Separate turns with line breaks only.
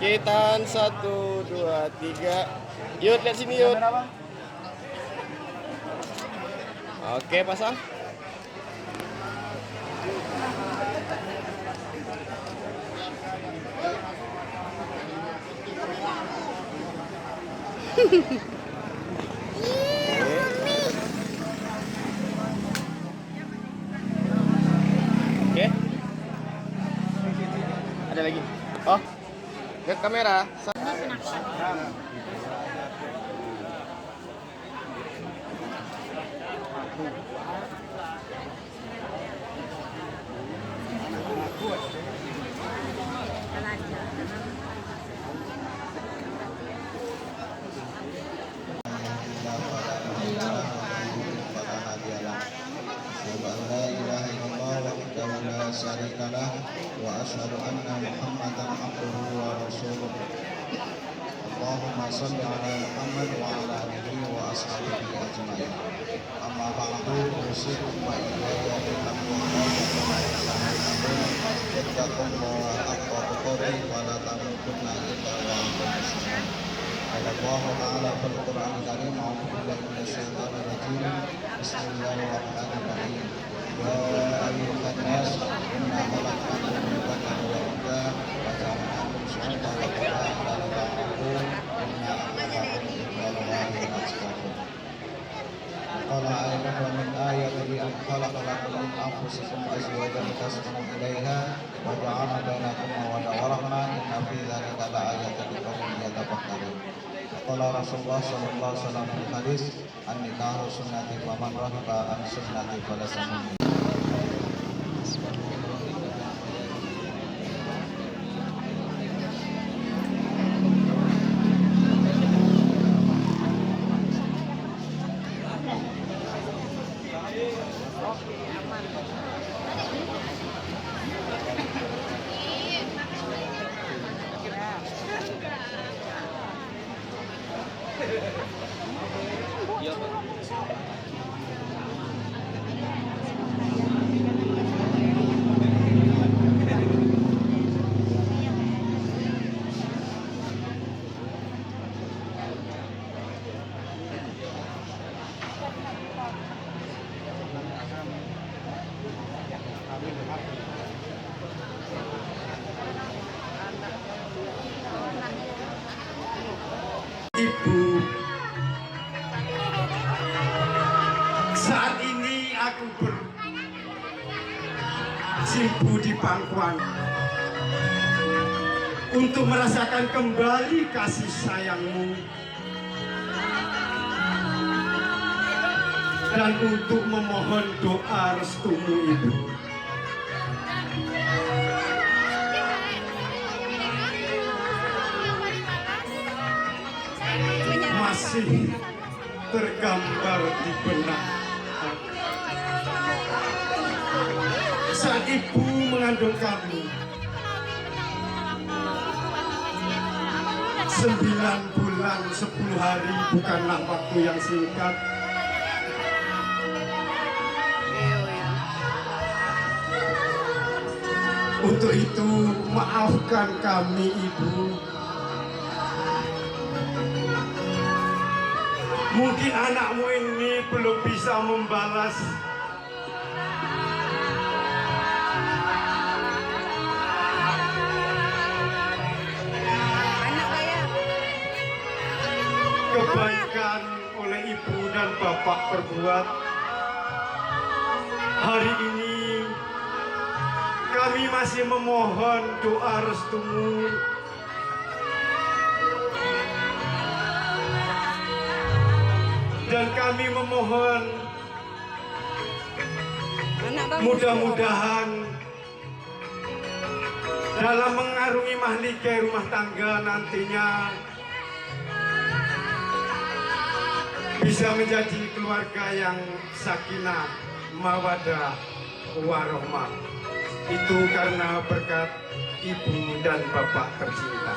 Oke, tahan 1, 2, 3. Yud, lihat sini Yud. Oke, pasang. Oke. Ada lagi. Oh, lihat kamera.
wa asyhadu anna Muhammadan abduhu wa rasuluh. Allahumma shalli ala Muhammad wa ala alihi wa ashabihi ajma'in. Amma ba'du, usikum wa iyaya bittaqwallahi haqqa tuqatih wa la tamutunna illa wa antum muslimun. Qala Allahu ta'ala fil Qur'anil Karim, a'udzu billahi minasy syaithanir rajim. Bismillahirrahmanirrahim. Ya ayyuhan nas, inna khalaqnakum min dhakarin wa untha wa ja'alnakum syu'uban wa qaba'ila lita'arafu, inna akramakum indallahi atqakum. Qala ayatan wa min ayatihi an khalaqa lakum min anfusikum azwajan litaskunu ilaiha wa ja'ala bainakum mawaddah wa rahmah, inna fi dzalika la'ayatan liqaumin yatafakkarun. Qala Rasulullah sallallahu alaihi wasallam fil hadis, an-nikahu sunnati faman raghiba an sunnati falaysa minni.
Ibu, saat ini aku bersimpu di pangkuan untuk merasakan kembali kasih sayangmu dan untuk memohon doa restumu, Ibu. Masih tergambar di benak saat ibu mengandung kami 9 bulan 10 hari, bukanlah waktu yang singkat. Untuk itu maafkan kami, Ibu. Mungkin anakmu ini belum bisa membalas kebaikan oleh ibu dan bapak perbuat. Hari ini kami masih memohon doa restumu dan kami memohon mudah-mudahan dalam mengarungi mahligai rumah tangga nantinya bisa menjadi keluarga yang sakinah, mawaddah, warahmah. Itu karena berkat ibu dan bapak tercinta.